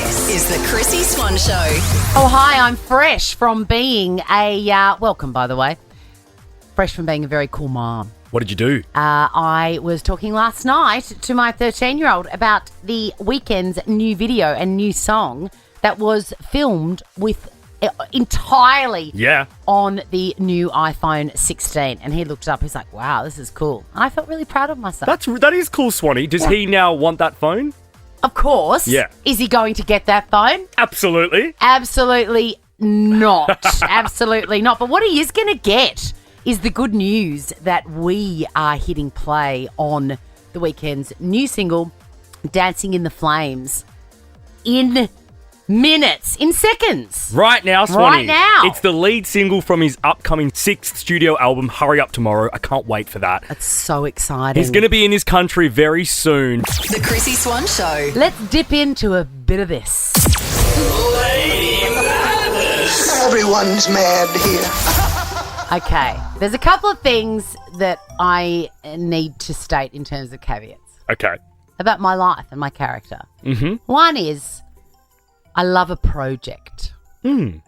This is the Chrissie Swan Show. Oh, hi, I'm fresh from being welcome, by the way. Fresh from being a very cool mom. What did you do? I was talking last night to my 13-year-old about the Weeknd's new video and new song that was filmed with entirely on the new iPhone 16. And he looked up, he's like, wow, this is cool. And I felt really proud of myself. That is cool, Swanee. Does he now want that phone? Of course. Yeah. Is he going to get that phone? Absolutely. Absolutely not. Absolutely not. But what he is going to get is the good news that we are hitting play on the Weeknd's new single, Dancing in the Flames, in minutes, in seconds. Right now, Swanee. Right now. It's the lead single from his upcoming 6th studio album, Hurry Up Tomorrow. I can't wait for that. It's so exciting. He's going to be in this country very soon. The Chrissie Swan Show. Let's dip into a bit of this. Everyone's mad here. Okay. There's a couple of things that I need to state in terms of caveats Okay. about my life and my character. Mm-hmm. One is I love a project. So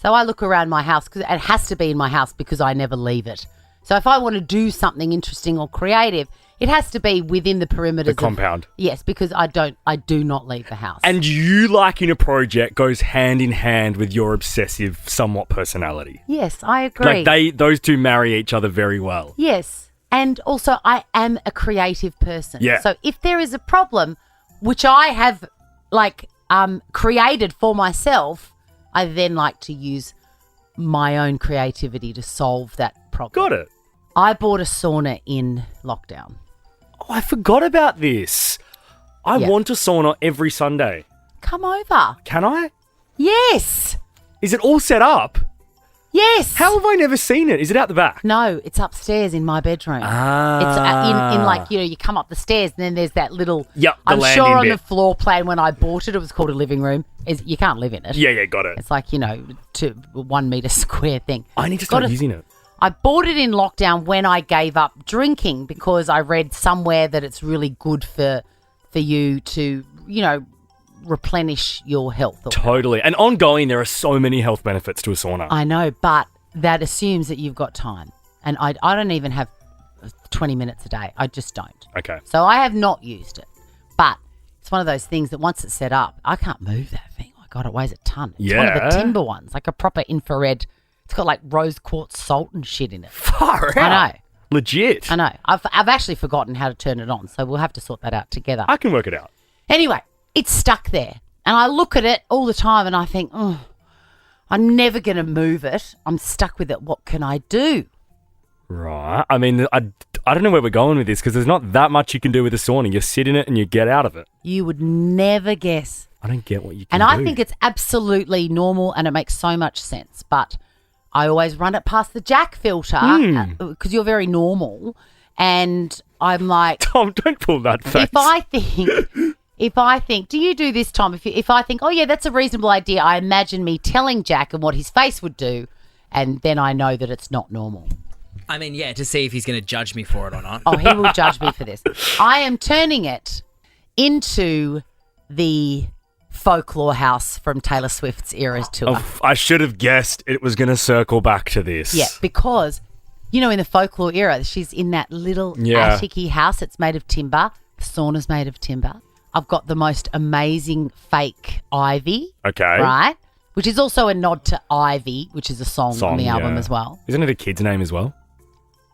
I look around my house because it has to be in my house because I never leave it. So if I want to do something interesting or creative, it has to be within the perimeters. The compound. Yes, because I do not leave the house. And you liking a project goes hand in hand with your obsessive, somewhat personality. Yes, I agree. Like those two marry each other very well. Yes. And also I am a creative person. Yeah. So if there is a problem, which I have created for myself, I then like to use my own creativity to solve that problem. Got it. I bought a sauna in lockdown. Oh, I forgot about this. I want a sauna every Sunday. Come over. Can I? Yes. Is it all set up? Yes. How have I never seen it? Is it out the back? No, it's upstairs in my bedroom. Ah. It's in you come up the stairs and then there's that little... Yep, the I'm landing sure on bit. the floor plan when I bought it, it was called a living room. You can't live in it. Yeah, got it. It's like, 1 metre square thing. I need to start using it. I bought it in lockdown when I gave up drinking because I read somewhere that it's really good for you to, replenish your health. Totally. And ongoing, there are so many health benefits to a sauna. I know, but that assumes that you've got time. And I don't even have 20 minutes a day. I just don't. Okay. So I have not used it. But it's one of those things that once it's set up, I can't move that thing. Oh my God, it weighs a ton. It's one of the timber ones, like a proper infrared. It's got like rose quartz salt and shit in it. Far out. I know. Legit. I know. I've actually forgotten how to turn it on, so we'll have to sort that out together. I can work it out. Anyway, it's stuck there. And I look at it all the time and I think, I'm never going to move it. I'm stuck with it. What can I do? Right. I mean, I don't know where we're going with this because there's not that much you can do with a sauna. You sit in it and you get out of it. You would never guess. I don't get what you can And do. I think it's absolutely normal and it makes so much sense. But I always run it past the Jack filter because you're very normal. And I'm like... Tom, don't pull that face. If I think, do you do this, Tom? If I think, oh, yeah, that's a reasonable idea, I imagine me telling Jack and what his face would do, and then I know that it's not normal. I mean, yeah, to see if he's going to judge me for it or not. Oh, he will judge me for this. I am turning it into the folklore house from Taylor Swift's Eras tour. I should have guessed it was going to circle back to this. Yeah, because, in the folklore era, she's in that little attic-y house. It's made of timber. The sauna's made of timber. I've got the most amazing fake ivy. Okay. Right? Which is also a nod to Ivy, which is a song on the album as well. Isn't it a kid's name as well?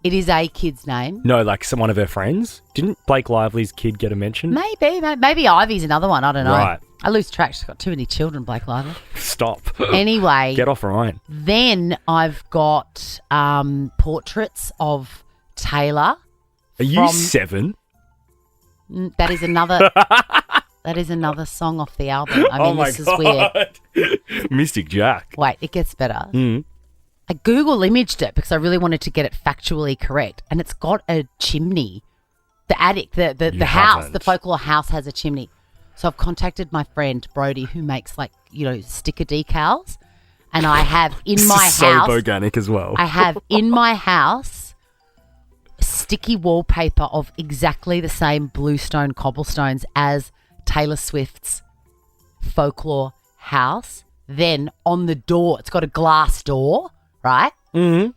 It is a kid's name. No, like one of her friends. Didn't Blake Lively's kid get a mention? Maybe Ivy's another one. I don't know. Right. I lose track. She's got too many children, Blake Lively. Stop. Anyway. Get off Ryan. Then I've got portraits of Taylor. Are you 7? That is another... That is another song off the album. I mean, this is weird. Mystic Jack. Wait, it gets better. I Google imaged it because I really wanted to get it factually correct. And it's got a chimney. The attic, the house, the folklore house has a chimney. So I've contacted my friend Brody who makes sticker decals. And I have in my house... So organic as well. I have in my house sticky wallpaper of exactly the same bluestone cobblestones as Taylor Swift's Folklore House. Then on the door, it's got a glass door, right? Mm-hmm.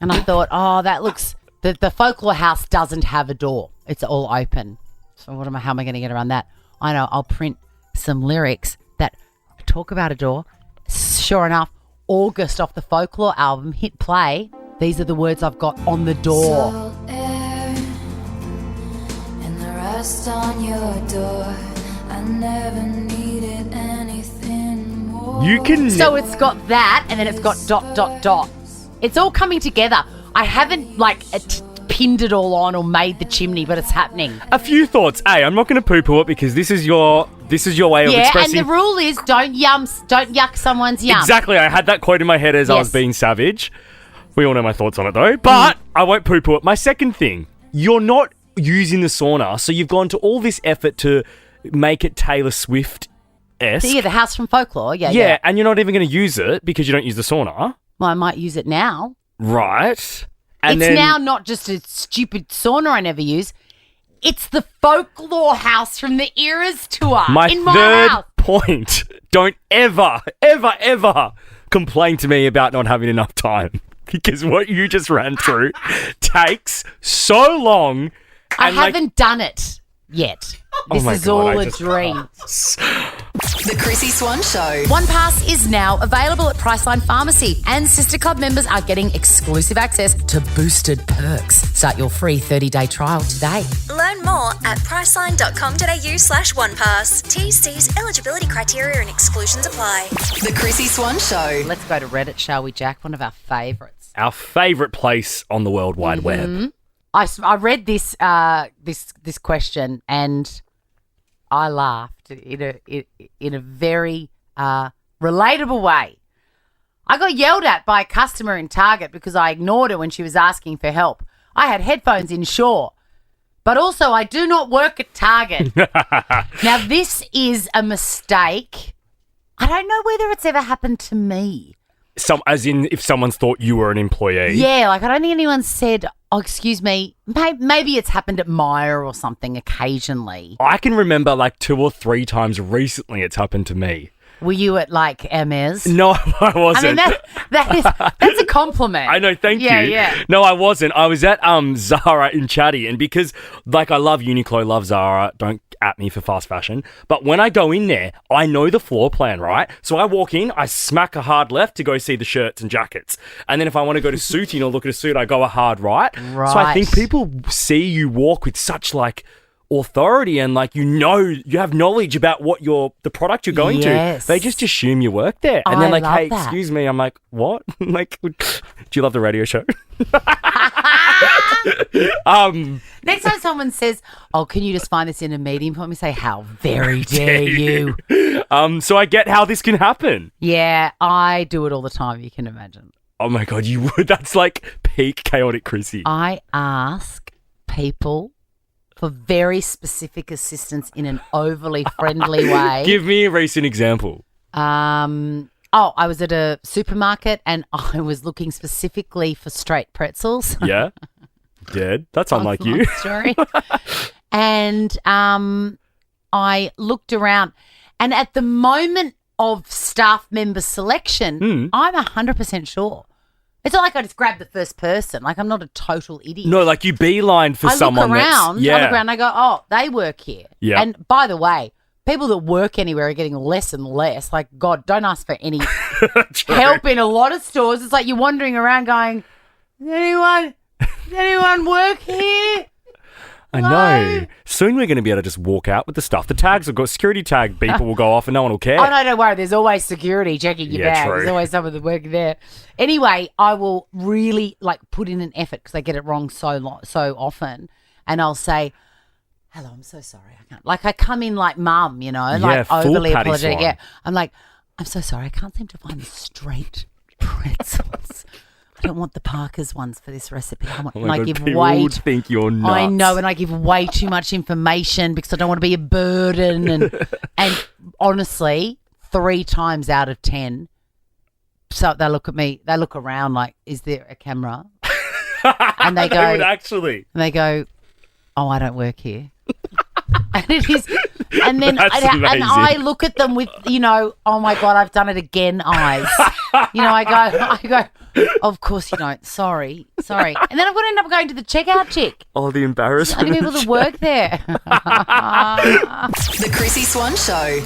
And I thought, that looks... The Folklore House doesn't have a door. It's all open. So how am I going to get around that? I know, I'll print some lyrics that talk about a door. Sure enough, August off the Folklore album, hit play. These are the words I've got on the door. Salt air and the rust on your door. I never needed anything more. You can... So it's got that, and then it's got ... It's all coming together. I haven't, pinned it all on or made the chimney, but it's happening. A few thoughts. I'm not going to poo-poo it because this is your way of expressing... Yeah, and the rule is don't yuck someone's yum. Exactly. I had that quote in my head as I was being savage. We all know my thoughts on it, though. But I won't poo-poo it. My second thing, you're not using the sauna, so you've gone to all this effort to make it Taylor Swift-esque. Yeah, the house from Folklore. Yeah, and you're not even going to use it because you don't use the sauna. Well, I might use it now. Right. And it's now not just a stupid sauna I never use. It's the Folklore House from the Eras tour in my third house. Point, don't ever, ever, ever complain to me about not having enough time because what you just ran through takes so long. I haven't done it yet. This is all a dream. The Chrissie Swan Show. One Pass is now available at Priceline Pharmacy, and Sister Club members are getting exclusive access to boosted perks. Start your free 30-day trial today. Learn more at priceline.com.au/onepass. TC's eligibility criteria and exclusions apply. The Chrissie Swan Show. Let's go to Reddit, shall we, Jack? One of our favourites. Our favourite place on the World Wide Web. I read this this question and I laughed in a very relatable way. I got yelled at by a customer in Target because I ignored her when she was asking for help. I had headphones in, sure, but also I do not work at Target. Now, this is a mistake. I don't know whether it's ever happened to me. As in if someone's thought you were an employee. Yeah, I don't think anyone said, oh, excuse me. Maybe it's happened at Myer or something occasionally. I can remember 2 or 3 times recently it's happened to me. Were you at Hermes? No, I wasn't. I mean, that's a compliment. I know, thank you. Yeah. No, I wasn't. I was at Zara in Chatty, and because I love Uniqlo, love Zara, don't at me for fast fashion, but when I go in there, I know the floor plan, right? So I walk in, I smack a hard left to go see the shirts and jackets, and then if I want to go to suiting or look at a suit, I go a hard right. Right. So I think people see you walk with such authority and you have knowledge about what the product you're going to. They just assume you work there, and they're like, "Hey, excuse me." I'm like, "What?" Do you love the radio show? Next time someone says, "Oh, can you just find this in a medium for me?" Say, "How very dare you?" So I get how this can happen. Yeah, I do it all the time. You can imagine. Oh my God, you would. That's peak chaotic Chrissie. I ask people for very specific assistance in an overly friendly way. Give me a recent example. I was at a supermarket and I was looking specifically for straight pretzels. Yeah. Dead. That's unlike you. Story. And I looked around, and at the moment of staff member selection, I'm 100% sure. It's not like I just grab the first person. I'm not a total idiot. No, you beeline for someone. I look around and I go, oh, they work here. Yeah. And by the way, people that work anywhere are getting less and less. God, don't ask for any help in a lot of stores. It's like you're wandering around going, does anyone work here? I know. Soon we're going to be able to just walk out with the stuff. The tags will go, security tag beeper will go off and no one will care. Oh, no, don't worry. There's always security checking your bag. True. There's always someone that working there. Anyway, I will really put in an effort because I get it wrong so often. And I'll say, hello, I'm so sorry. I can't. I come in like mum, overly apologetic. Yeah. I'm like, I'm so sorry. I can't seem to find the straight pretzels. I don't want the Parker's ones for this recipe. I give people would think you're nuts. I know, and I give way too much information because I don't want to be a burden. And honestly, 3 times out of 10, so they look at me, they look around is there a camera? And they go, would actually. And they go, oh, I don't work here. And it is And then That's and amazing. I look at them with, oh my God, I've done it again eyes. I go, of course you don't. Sorry. And then I'm going to end up going to the checkout chick. Oh, the embarrassment. Only people that work there. The Chrissy Swan Show.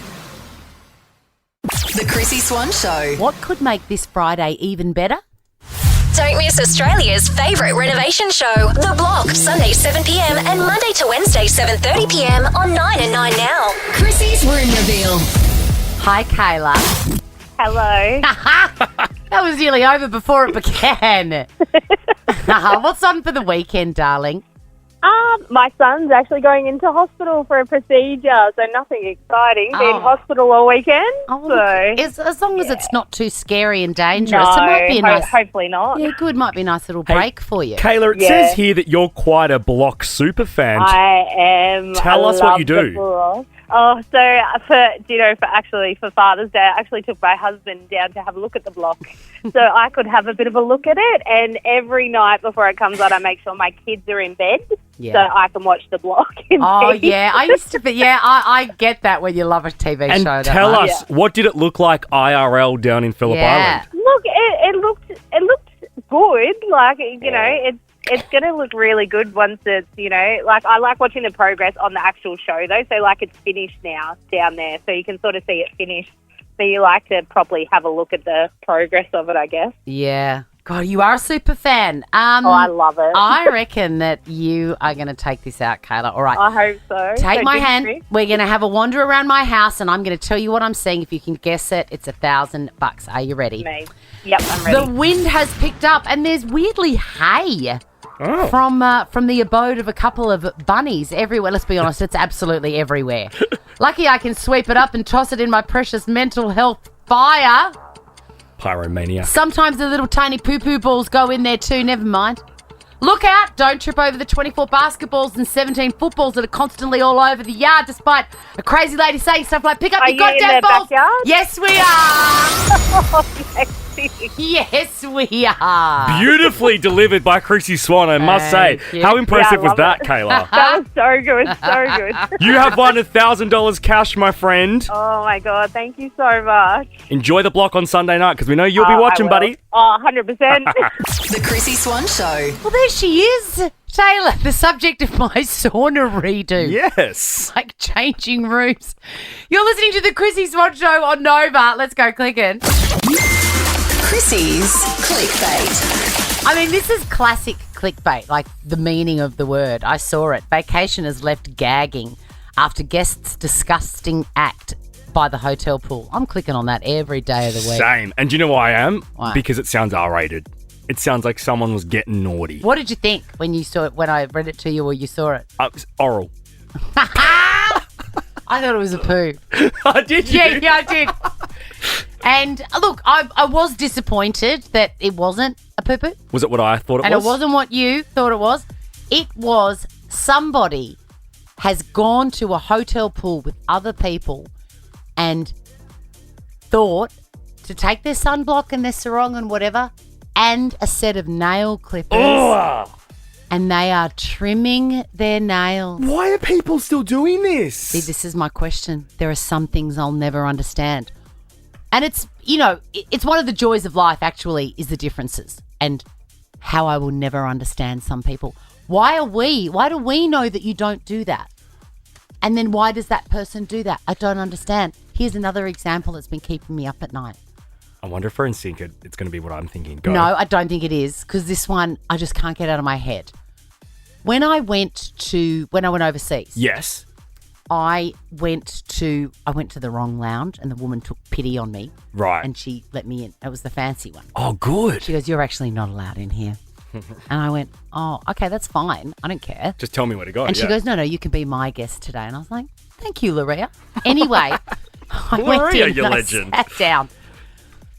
The Chrissy Swan Show. What could make this Friday even better? Don't miss Australia's favourite renovation show, The Block, Sunday 7pm and Monday to Wednesday 7:30pm on 9 and 9 Now. Chrissy's Room Reveal. Hi, Kayla. Hello. That was nearly over before it began. What's on for the weekend, darling? My son's actually going into hospital for a procedure, so nothing exciting. Been in hospital all weekend. As long as it's not too scary and dangerous, No, it might be a nice. hopefully not. Yeah, good. Might be a nice little break for you. Kayla, it says here that you're quite a Block super fan. I am. Tell us what you do. Oh, so for Father's Day, I actually took my husband down to have a look at the Block, so I could have a bit of a look at it. And every night before it comes on, I make sure my kids are in bed, so I can watch the Block. Oh yeah, I used to be. Yeah, I get that when you love a TV And show. tell don't I? us, what did it look like IRL down in Phillip Yeah. Island? Look, it looked good. Like it's going to look really good once it's, I like watching the progress on the actual show though. So it's finished now down there. So you can sort of see it finished. So you like to properly have a look at the progress of it, I guess. Yeah. God, you are a super fan. I love it. I reckon that you are going to take this out, Kayla. All right. I hope so. Take So my do hand. you? We're going to have a wander around my house, and I'm going to tell you what I'm seeing. If you can guess it, it's $1,000. Are you ready? Me. Yep, I'm ready. The wind has picked up, and there's weirdly hay from the abode of a couple of bunnies everywhere. Let's be honest, it's absolutely everywhere. Lucky I can sweep it up and toss it in my precious mental health fire. Pyromania. Sometimes the little tiny poo-poo balls go in there too. Never mind. Look out! Don't trip over the 24 basketballs and 17 footballs that are constantly all over the yard, despite a crazy lady saying stuff like, pick up Are your you in goddamn the balls. backyard? Yes, we are. Yes, we are. Beautifully delivered by Chrissie Swan, I must say. Thank you. How impressive Yeah, I was love that, it. Kayla? That was so good, so good. You have won $1,000 cash, my friend. Oh, my God. Thank you so much. Enjoy the Block on Sunday night, because we know you'll be I watching, will. buddy. Oh, 100%. The Chrissy Swan Show. Well, there she is. Taylor, the subject of my sauna redo. Yes. Like changing rooms. You're listening to the Chrissy Swan Show on Nova. Let's go clicking. Chrissy's Clickbait. I mean, this is classic clickbait, like the meaning of the word. I saw it. Vacationers left gagging after guests' disgusting act by the hotel pool. I'm clicking on that every day of the week. Same. And do you know why I am? Why? Because it sounds R-rated. It sounds like someone was getting naughty. What did you think when you saw it, when I read it to you or you saw it? It's oral. I thought it was a poo. Oh, did you? Yeah, I did. And look, I was disappointed that it wasn't a poo-poo. Was it what I thought it And was? it wasn't what you thought it was. It was somebody has gone to a hotel pool with other people and thought to take their sunblock and their sarong and whatever and a set of nail clippers. Oh, And they are trimming their nails. why are people still doing this? See, this is my question. There are some things I'll never understand. And it's, it's one of the joys of life, actually, is the differences and how I will never understand some people. Why do we know that you don't do that? And then why does that person do that? I don't understand. Here's another example that's been keeping me up at night. I wonder if we're in sync. It's going to be what I'm thinking. Go. No, I don't think it is, because this one I just can't get out of my head. When I went overseas, Yes. I went to the wrong lounge and the woman took pity on me. Right. And she let me in. It was the fancy one. Oh, good. She goes, "You're actually not allowed in here." And I went, "Oh, okay, that's fine. I don't care." Just tell me where to go. And she goes, "No, you can be my guest today." And I was like, "Thank you, Lorea." Anyway, I went Lorea, in you and legend. I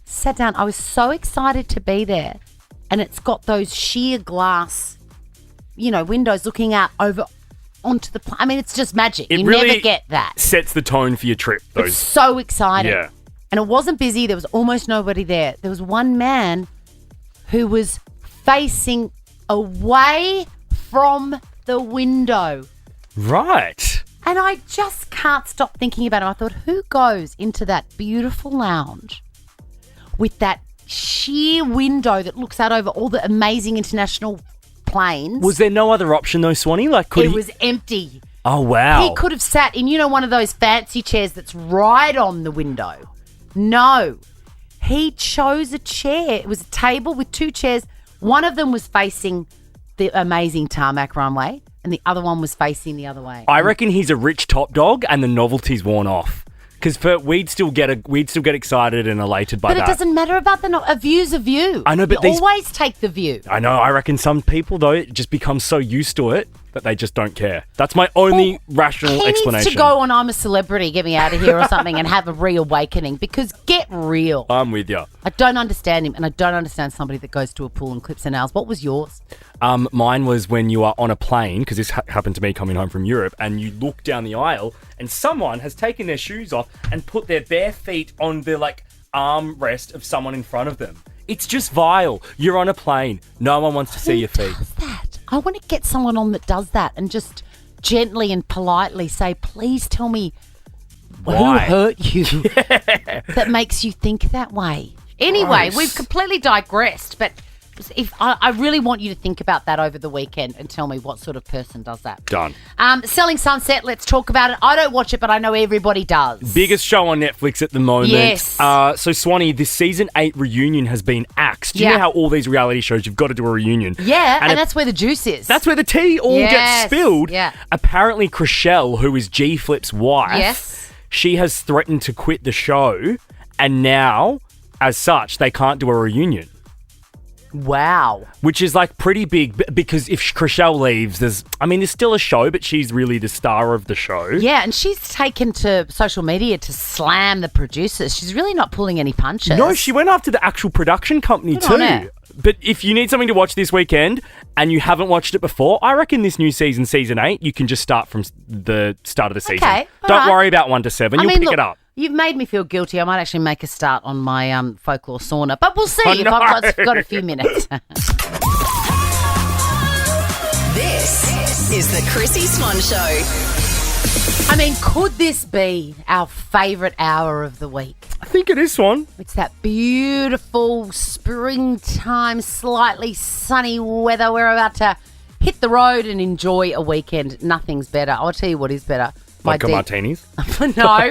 sat down. I was so excited to be there. And it's got those sheer glass, windows looking out over onto the I mean, it's just magic. It You really never get that. Sets the tone for your trip. It's so exciting. Yeah. And it wasn't busy. There was almost nobody there. There was one man who was facing away from the window. Right. And I just can't stop thinking about him. I thought, who goes into that beautiful lounge with that sheer window that looks out over all the amazing international planes? Was there no other option though, Swanee? Like, It was empty. Oh, wow. He could have sat in, one of those fancy chairs that's right on the window. No. He chose a chair. It was a table with 2 chairs. One of them was facing the amazing tarmac runway and the other one was facing the other way. I reckon he's a rich top dog and the novelty's worn off. Because we'd still get excited and elated by that. But it doesn't matter about a view's a view. I know, but you always take the view. I know. I reckon some people, though, it just become so used to it that they just don't care. That's my only rational explanation. He needs to go on I'm a Celebrity, get me out of here or something and have a reawakening because get real. I'm with you. I don't understand him and I don't understand somebody that goes to a pool and clips their nails. What was yours? Mine was when you are on a plane, because this happened to me coming home from Europe, and you look down the aisle and someone has taken their shoes off and put their bare feet on the armrest of someone in front of them. It's just vile. You're on a plane. No one wants to see your feet. Who does that? I want to get someone on that does that and just gently and politely say, please tell me Why? who hurt you that makes you think that way. Anyway, Gross. we've completely digressed, but if I really want you to think about that over the weekend and tell me what sort of person does that. Done. Selling Sunset, let's talk about it. I don't watch it, but I know everybody does. Biggest show on Netflix at the moment. Yes. So, Swanee, this season 8 reunion has been axed. Do you know how all these reality shows, you've got to do a reunion? Yeah, and that's where the juice is. That's where the tea all gets spilled. Yeah. Apparently, Chrissie, who is G Flip's wife, she has threatened to quit the show, and now, as such, they can't do a reunion. Wow. Which is pretty big because if Chrissie leaves, there's still a show, but she's really the star of the show. Yeah, and she's taken to social media to slam the producers. She's really not pulling any punches. No, she went after the actual production company Good on too. her. But if you need something to watch this weekend and you haven't watched it before, I reckon this new season 8, you can just start from the start of the season. Okay, all Don't right. worry about 1 to 7. You'll pick it up. You've made me feel guilty. I might actually make a start on my folklore sauna, but we'll see if no. I've got a few minutes. This is the Chrissie Swan Show. I mean, could this be our favourite hour of the week? I think it is, Swan. It's that beautiful springtime, slightly sunny weather. We're about to hit the road and enjoy a weekend. Nothing's better. I'll tell you what is better. Vodka martinis? No,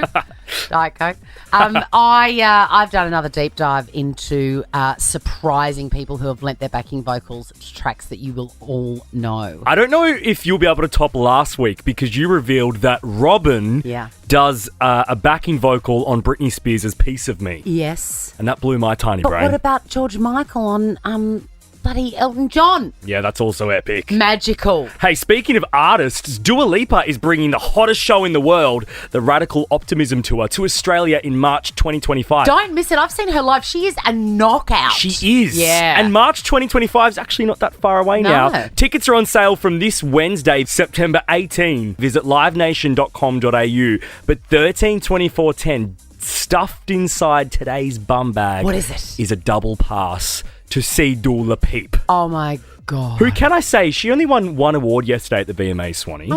Diet Coke. I've done another deep dive into surprising people who have lent their backing vocals to tracks that you will all know. I don't know if you'll be able to top last week because you revealed that Robin does a backing vocal on Britney Spears' Piece of Me. Yes. And that blew my tiny But brain. what about George Michael on bloody Elton John? Yeah, that's also epic. Magical. Hey, speaking of artists, Dua Lipa is bringing the hottest show in the world, the Radical Optimism Tour, to Australia in March 2025. Don't miss it. I've seen her live. She is a knockout. She is. Yeah. And March 2025 is actually not that far away No. now. Tickets are on sale from this Wednesday, September 18. Visit livenation.com.au. But 13/24/10, stuffed inside today's bum bag. What is it? Is a double pass to see Dua Peep. Oh my God. Who can I say? She only won 1 award yesterday at the VMA, Swanee.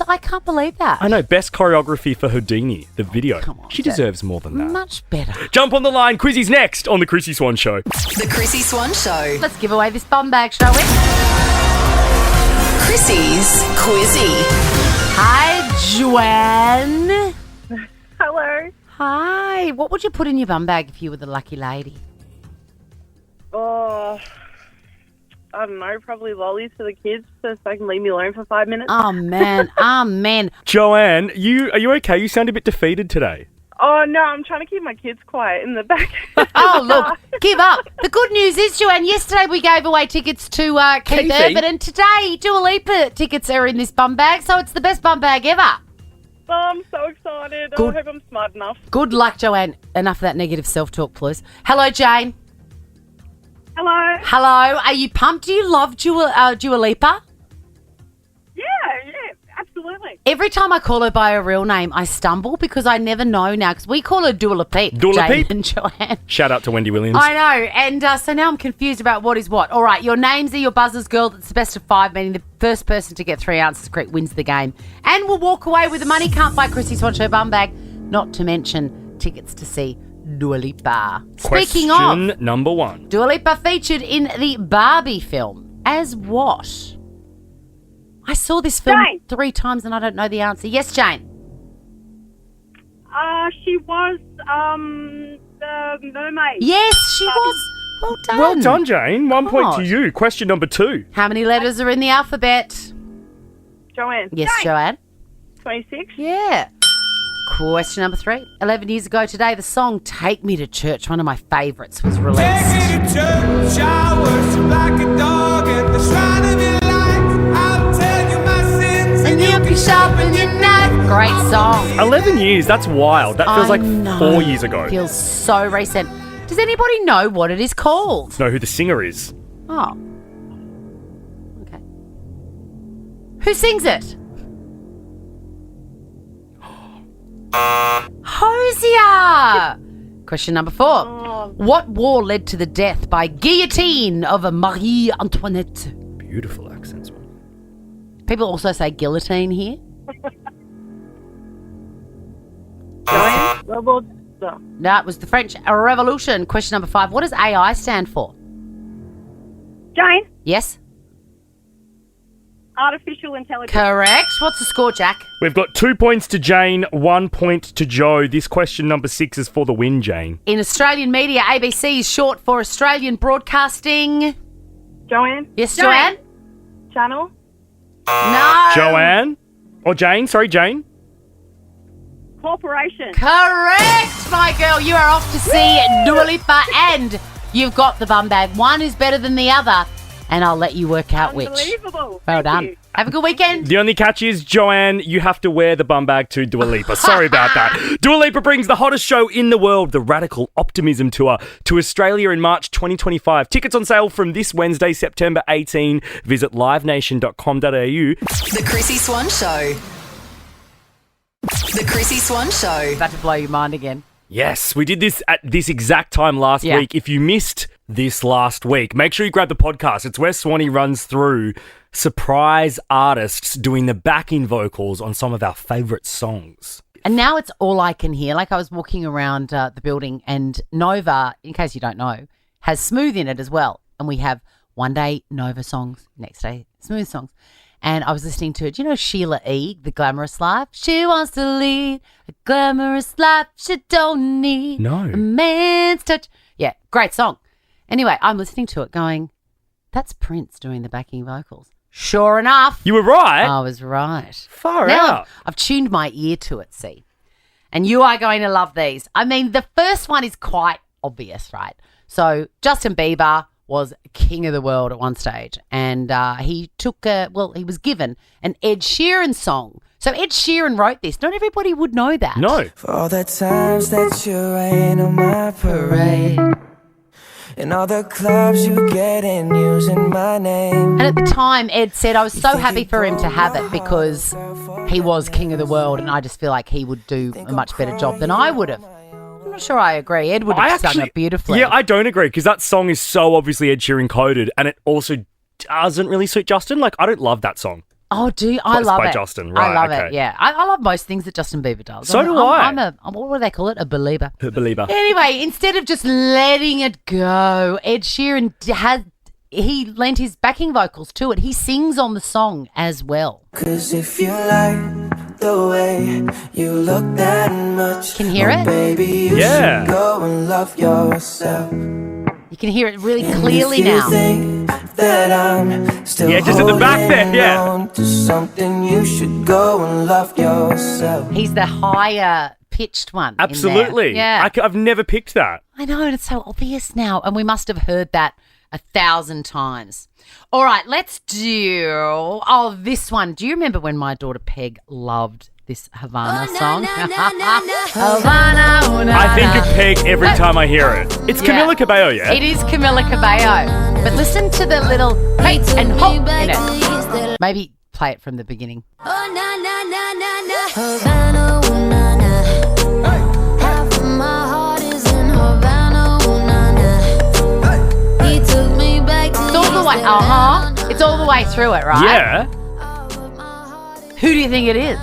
I can't believe that. I know, best choreography for Houdini, the video. Come on, she Dad. deserves more than that. Much better. Jump on the line. Quizzy's next on the Chrissie Swan Show. The Chrissie Swan Show. Let's give away this bum bag, shall we? Chrissie's Quizzy. Hi, Joanne. Hello. Hi. What would you put in your bum bag if you were the lucky lady? Oh, I don't know, probably lollies for the kids so they can leave me alone for 5 minutes. Oh, man. Oh, man. Joanne, are you okay? You sound a bit defeated today. Oh, no, I'm trying to keep my kids quiet in the back. Oh, look, give up. The good news is, Joanne, yesterday we gave away tickets to Keith Keithy. Urban, and today Dua Lipa tickets are in this bum bag, so it's the best bum bag ever. Oh, I'm so excited. Good. I hope I'm smart enough. Good luck, Joanne. Enough of that negative self-talk, please. Hello, Jane. Hello. Hello. Are you pumped? Do you love Dua Lipa? Yeah, absolutely. Every time I call her by her real name, I stumble because I never know now. Because we call her Dula Peep. Dula Jane Peep? and Joanne. Shout out to Wendy Williams. I know. And so now I'm confused about what is what. All right, your names are your buzzers, girl. It's the best of 5, meaning the first person to get 3 answers correct wins the game. And we'll walk away with the Money Can't Buy Chrissie Swan Show bum bag. Not to mention tickets to see Dua Lipa. Speaking of, Question number 1. Dua Lipa featured in the Barbie film as what? I saw this film Jane. 3 times and I don't know the answer. Yes, Jane. She was the mermaid. Yes, she was. Well done. Well done, Jane. 1 point to God. you. Question number 2. How many letters are in the alphabet? Joanne. Yes, Jane. Joanne. 26. Yeah. Question number 3. 11 years ago today, the song Take Me to Church, one of my favourites, was released. And you'll be sharpening your knife. Great song. 11 years. That's wild. That feels I like know. 4 years ago. Feels so recent. Does anybody know what it is called? Know who the singer is? Oh. Okay. Who sings it? Hosier! Question number 4. What war led to the death by guillotine of Marie Antoinette? Beautiful accents. People also say guillotine here. Joanne. No, it was the French Revolution. Question number 5. What does AI stand for? Jane. Yes? Artificial intelligence. Correct. What's the score, Jack? We've got 2 points to Jane, 1 point to Joe. This question number 6 is for the win, Jane. In Australian media, ABC is short for Australian Broadcasting. Joanne. Yes, Joanne? Channel. No. Joanne? Or Jane? Sorry, Jane. Corporation. Correct, my girl. You are off to see Dua Lipa and you've got the bum bag. One is better than the other, and I'll let you work out which. Unbelievable. Well Thank done. you. Have a good weekend. The only catch is, Joanne, you have to wear the bum bag to Dua Lipa. Sorry about that. Dua Lipa brings the hottest show in the world, the Radical Optimism Tour, to Australia in March 2025. Tickets on sale from this Wednesday, September 18. Visit livenation.com.au. The Chrissie Swan Show. The Chrissie Swan Show. About to blow your mind again. Yes, we did this at this exact time last Yeah. week. If you missed this last week, make sure you grab the podcast. It's where Swanee runs through surprise artists doing the backing vocals on some of our favourite songs. And now it's all I can hear. Like I was walking around the building and Nova, in case you don't know, has Smooth in it as well. And we have one day Nova songs, next day Smooth songs. And I was listening to, do you know Sheila E., The Glamorous Life? She wants to lead a glamorous life. She don't need No. a man's touch. Yeah, great song. Anyway, I'm listening to it going, that's Prince doing the backing vocals. Sure enough. You were right. I was right. Far Now out. I've tuned my ear to it, see. And you are going to love these. I mean, the first one is quite obvious, right? So Justin Bieber was king of the world at one stage. And he took, he was given an Ed Sheeran song. So Ed Sheeran wrote this. Not everybody would know that. No. For all the times that you rain on my parade, and all the clubs you get in using my name. And at the time, Ed said, I was so happy for him to have it because he was king of the world and I just feel like he would do a much better job than I would have. I'm not sure I agree. Ed would have sung it beautifully. Yeah, I don't agree because that song is so obviously Ed Sheeran coded and it also doesn't really suit Justin. Like, I don't love that song. Oh, do you? I It's love by it. Justin, I right, love okay. it, yeah. I love most things that Justin Bieber does. So do I. I'm what do they call it? A believer. A believer. Anyway, instead of just letting it go, Ed Sheeran he lent his backing vocals to it. He sings on the song as well. 'Cause if you like the way you look that much, Can you hear it? baby, you Yeah. should go and love yourself. You can hear it really And clearly if you now. think that I'm still Yeah, just at the back there, holding yeah. on to something, you should go and love yourself. He's the higher pitched one. in there. Absolutely. Yeah. I've never picked that. I know, and it's so obvious now. And we must have heard that 1,000 times. All right, let's do this one. Do you remember when my daughter Peg loved this Havana song? Havana, oh, na, I think na. of Peg every time I hear it. It's Yeah. Camila Cabello, yeah? It is Camila Cabello. But listen to the little hey and hop in it. Maybe play it from the beginning. Oh, na, na, na, Havana, ooh, na, na. Half of my heart is in Havana, ooh, na, na. He took me back to It's all the way. It's all the way through it, right? Yeah. Who do you think it is?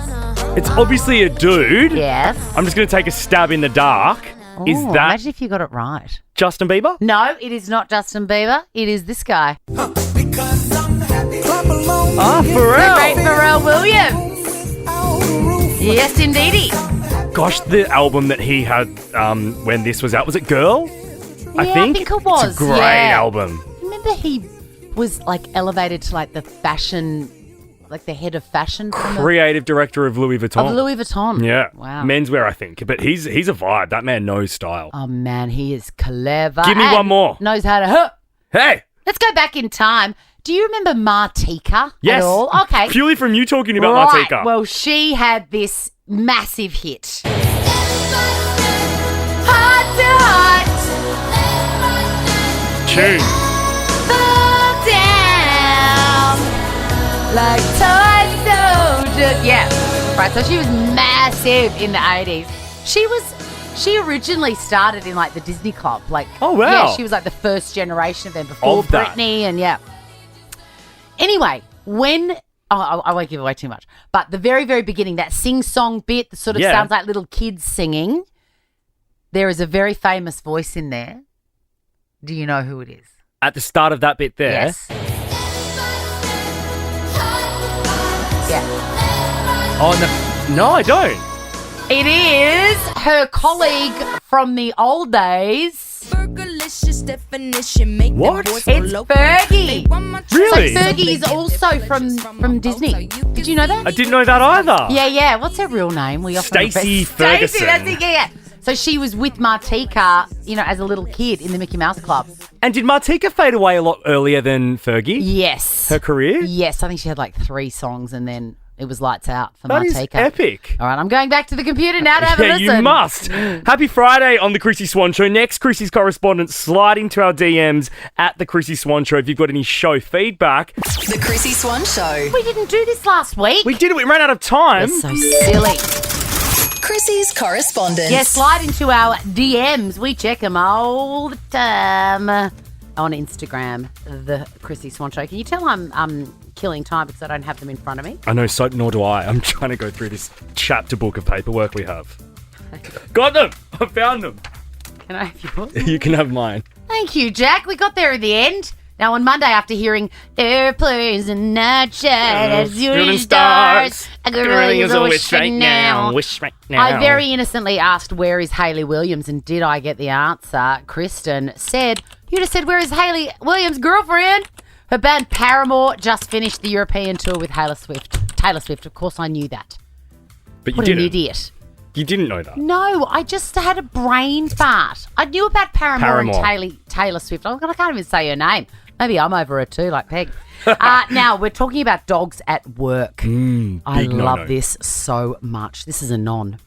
It's obviously a dude. Yes. I'm just going to take a stab in the dark. Is Ooh, that Imagine if you got it right. Justin Bieber? No, it is not Justin Bieber. It is this guy. Pharrell. Great Pharrell Williams. Yes, indeedy. Gosh, the album that he had when this was out, was it Girl? I think it was. It's a great album. Remember he was like elevated to like the fashion, like the head of fashion. Creative director of Louis Vuitton. Of Louis Vuitton. Yeah. Wow. Menswear, I think. But he's a vibe. That man knows style. Oh, man, he is clever. Give me and one more. Knows how to... Hey! Let's go back in time. Do you remember Martika Yes. at all? Okay. Purely from you talking about Right. Martika. Well, she had this massive hit. Heart to heart. Tune. Fall down like toy soldiers. Yeah. Right, so she was massive in the 80s. She originally started in like the Disney Club. Like, oh, wow. Yeah, she was like the first generation of them before Of that. Britney and yeah. Anyway, I won't give away too much, but the very, very beginning, that sing-song bit that sort of sounds like little kids singing, there is a very famous voice in there. Do you know who it is? At the start of that bit there. Yes. Yeah. Oh, no, I don't. It is her colleague from the old days. What? It's Fergie. Really? So Fergie is also from Disney. Did you know that? I didn't know that either. Yeah. What's her real name? We often Stacey refer- Ferguson. Stacey, that's it, yeah. So she was with Martika, as a little kid in the Mickey Mouse Club. And did Martika fade away a lot earlier than Fergie? Yes. Her career? Yes, I think she had like 3 songs and then it was lights out for That Martika. is epic. All right, I'm going back to the computer now to have a listen. You must. Happy Friday on the Chrissie Swan Show. Next, Chrissie's correspondent, slide into our DMs at the Chrissie Swan Show if you've got any show feedback. The Chrissie Swan Show. We didn't do this last week. We did it. We ran out of time. You're so silly. Chrissie's correspondence. Yeah, slide into our DMs. We check them all the time. On Instagram, the Chrissie Swan Show. Can you tell I'm killing time because I don't have them in front of me? I know, so nor do I. I'm trying to go through this chapter book of paperwork we have. Got them. I found them. Can I have yours? You can have mine. Thank you, Jack. We got there in the end. Now, on Monday, after hearing airplanes and night shine, shooting stars, I could really use a wish right now. Wish right now. I very innocently asked, where is Hayley Williams? And did I get the answer? Kristen said, you'd have said, where is Hayley Williams' girlfriend? Her band Paramore just finished the European tour with Taylor Swift. Of course, I knew that. But you What didn't. an idiot. You didn't know that. No, I just had a brain fart. I knew about Paramore. And Taylor Swift. I can't even say her name. Maybe I'm over her too, like Peg. Now, we're talking about dogs at work. I love this so much. This is a non.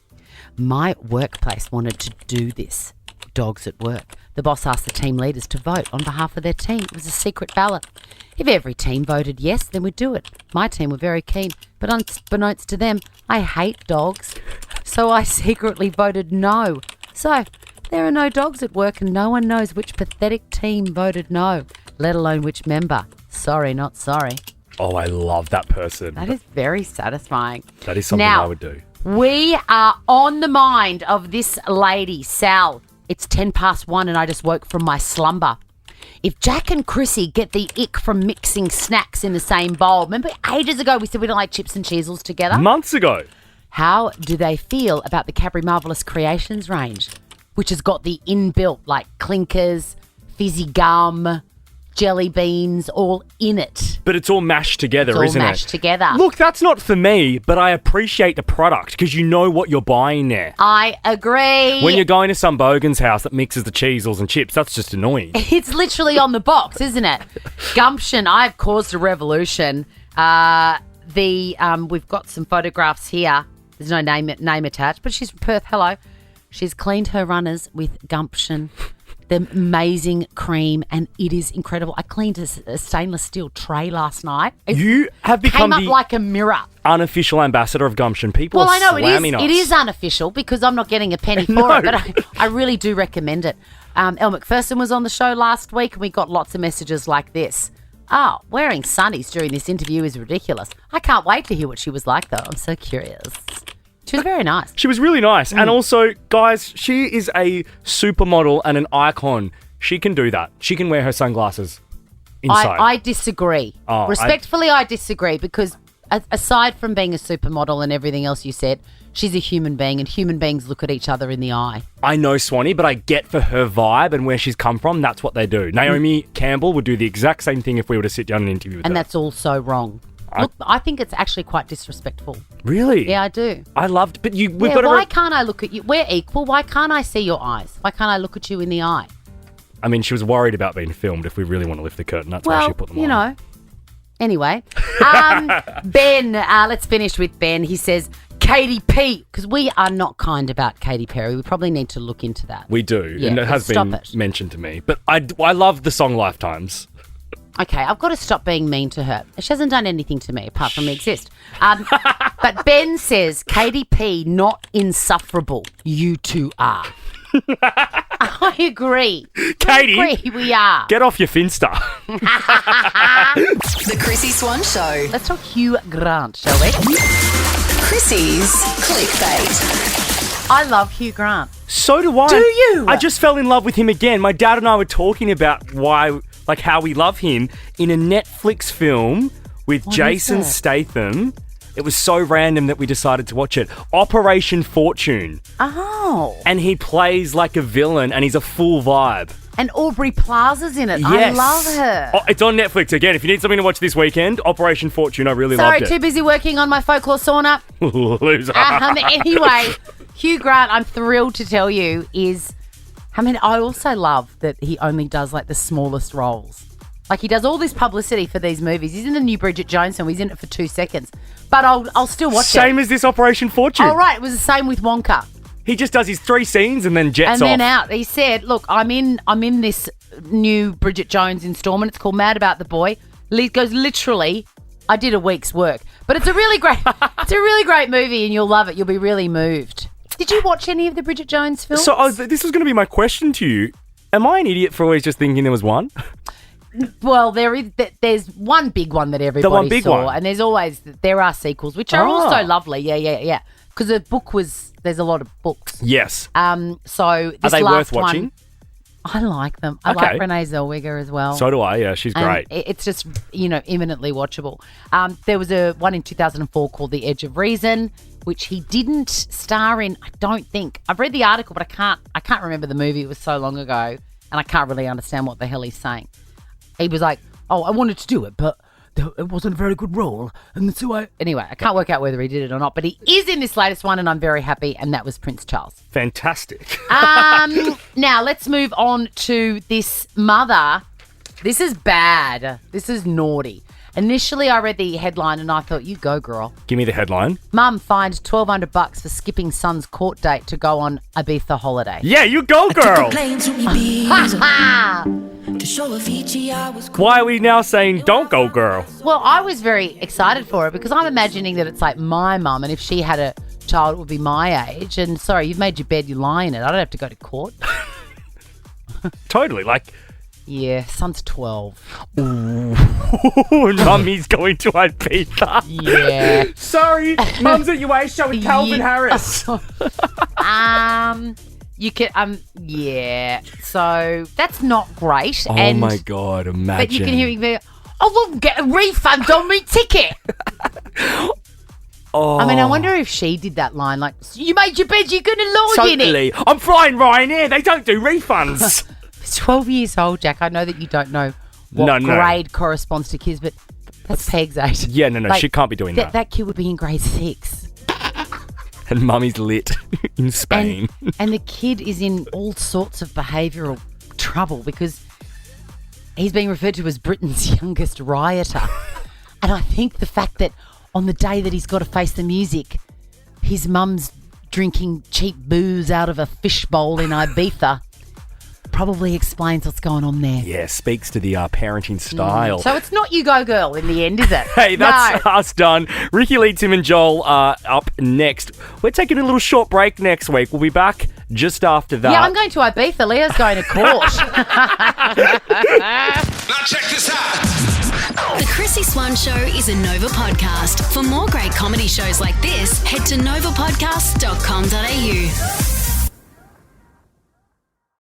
My workplace wanted to do this. Dogs at work. The boss asked the team leaders to vote on behalf of their team. It was a secret ballot. If every team voted yes, then we'd do it. My team were very keen, but unbeknownst to them, I hate dogs. So I secretly voted no. So there are no dogs at work and no one knows which pathetic team voted no, let alone which member. Sorry, not sorry. Oh, I love that person. That is very satisfying. That is something I would do. We are on the mind of this lady, Sal. It's 1:10 and I just woke from my slumber. If Jack and Chrissie get the ick from mixing snacks in the same bowl, remember ages ago we said we don't like chips and cheesels together? Months ago. How do they feel about the Cadbury Marvellous Creations range, which has got the inbuilt like clinkers, fizzy gum, jelly beans, all in it? But it's all mashed together, It's all isn't mashed it? together. Look, that's not for me, but I appreciate the product because you know what you're buying there. I agree. When you're going to some bogan's house that mixes the cheesels and chips, that's just annoying. It's literally on the box, isn't it? Gumption, I've caused a revolution. We've got some photographs here. There's no name attached, but she's from Perth. Hello. She's cleaned her runners with Gumption the amazing cream, and it is incredible. I cleaned a stainless steel tray last night. You have become came up the like a mirror. unofficial ambassador of Gumption. People Well, are I know slamming us. it is unofficial because I'm not getting a penny for it, but I really do recommend it. Elle McPherson was on the show last week, and we got lots of messages like this. Oh, wearing sunnies during this interview is ridiculous. I can't wait to hear what she was like, though. I'm so curious. She was very nice. She was really nice. And also, guys, she is a supermodel and an icon. She can do that. She can wear her sunglasses inside. I disagree. Oh, Respectfully, I disagree because aside from being a supermodel and everything else you said, she's a human being and human beings look at each other in the eye. I know Swanee, but I get for her vibe and where she's come from, that's what they do. Naomi Campbell would do the exact same thing if we were to sit down and interview with her. And that's also wrong. Look, I think it's actually quite disrespectful. Really? Yeah, I do. I loved, but we've Yeah, got to... why can't I look at you? We're equal. Why can't I see your eyes? Why can't I look at you in the eye? I mean, she was worried about being filmed if we really want to lift the curtain. That's why she put them on. you know. Anyway, Ben, let's finish with Ben. He says, Katy P, because we are not kind about Katy Perry. We probably need to look into that. We do, Yeah, and it has been mentioned to me. But I love the song Lifetimes. Okay, I've got to stop being mean to her. She hasn't done anything to me apart from exist. But Ben says, Katy P, not insufferable. You two are. I agree. Katie, we are. Get off your Finsta. The Chrissie Swan Show. Let's talk Hugh Grant, shall we? Chrissie's clickbait. I love Hugh Grant. So do I. Do you? I just fell in love with him again. My dad and I were talking about how we love him in a Netflix film with Jason Statham. It was so random that we decided to watch it. Operation Fortune. Oh. And he plays like a villain and he's a full vibe. And Aubrey Plaza's in it. Yes. I love her. Oh, it's on Netflix. Again, if you need something to watch this weekend, Operation Fortune. I really loved it. Sorry, too busy working on my Folklore Sauna. Loser. Anyway, Hugh Grant, I'm thrilled to tell you, I also love that he only does like the smallest roles. Like he does all this publicity for these movies. He's in the new Bridget Jones film. He's in it for 2 seconds. But I'll still watch it. Same as this Operation Fortune. Oh, right. It was the same with Wonka. He just does his 3 scenes and then jets off. And then out. He said, look, I'm in this new Bridget Jones installment. It's called Mad About the Boy. He goes, literally, I did a week's work. But it's a really great movie and you'll love it. You'll be really moved. Did you watch any of the Bridget Jones films? So this was going to be my question to you. Am I an idiot for always just thinking there was one? Well, there's one big one that everybody saw, and there are sequels, which are also lovely. Yeah. Because there's a lot of books. Yes. So this are they last worth watching? I like them. I like Renee Zellweger as well. So do I. Yeah, she's great. It's just imminently watchable. There was a one in 2004 called The Edge of Reason, which he didn't star in. I don't think. I've read the article, but I can't remember the movie. It was so long ago, and I can't really understand what the hell he's saying. He was like, "Oh, I wanted to do it, but it wasn't a very good role." And so anyway, I can't work out whether he did it or not, but he is in this latest one, and I'm very happy. And that was Prince Charles. Fantastic. Now let's move on to this mother. This is bad. This is naughty. Initially, I read the headline and I thought, "You go, girl." Give me the headline. Mum fined $1,200 for skipping son's court date to go on Ibiza holiday. Yeah, you go, girl. Why are we now saying don't go, girl? Well, I was very excited for it because I'm imagining that it's like my mum, and if she had a child, it would be my age. And sorry, you've made your bed, you lie in it. I don't have to go to court. Totally, like... Yeah, son's 12. Ooh. Mummy's going to Ibiza. Yeah. Sorry, Mum's at UA show with Calvin Harris. You can, yeah. So that's not great. Oh my God, imagine. But you can hear me go, I won't get a refund on my ticket. Oh. I mean, I wonder if she did that line, like, you made your bed, you're going to lie in it. Totally. I'm flying Ryanair. They don't do refunds. It's 12 years old, Jack. I know that you don't know what grade corresponds to kids, but that's Peg's age. Yeah, no, she can't be doing that. That kid would be in grade 6. And Mummy's lit in Spain. And the kid is in all sorts of behavioural trouble because he's being referred to as Britain's youngest rioter. And I think the fact that on the day that he's got to face the music, his mum's drinking cheap booze out of a fishbowl in Ibiza probably explains what's going on there. Yeah, speaks to the parenting style. So it's not you go girl in the end, is it? Hey, that's No. us done. Ricky Lee, Tim and Joel are up next. We're taking a little short break next week. We'll be back just after that. Yeah, I'm going to Ibiza. Leah's going to court. Now check this out. The Chrissie Swan Show is a Nova podcast. For more great comedy shows like this, head to novapodcast.com.au.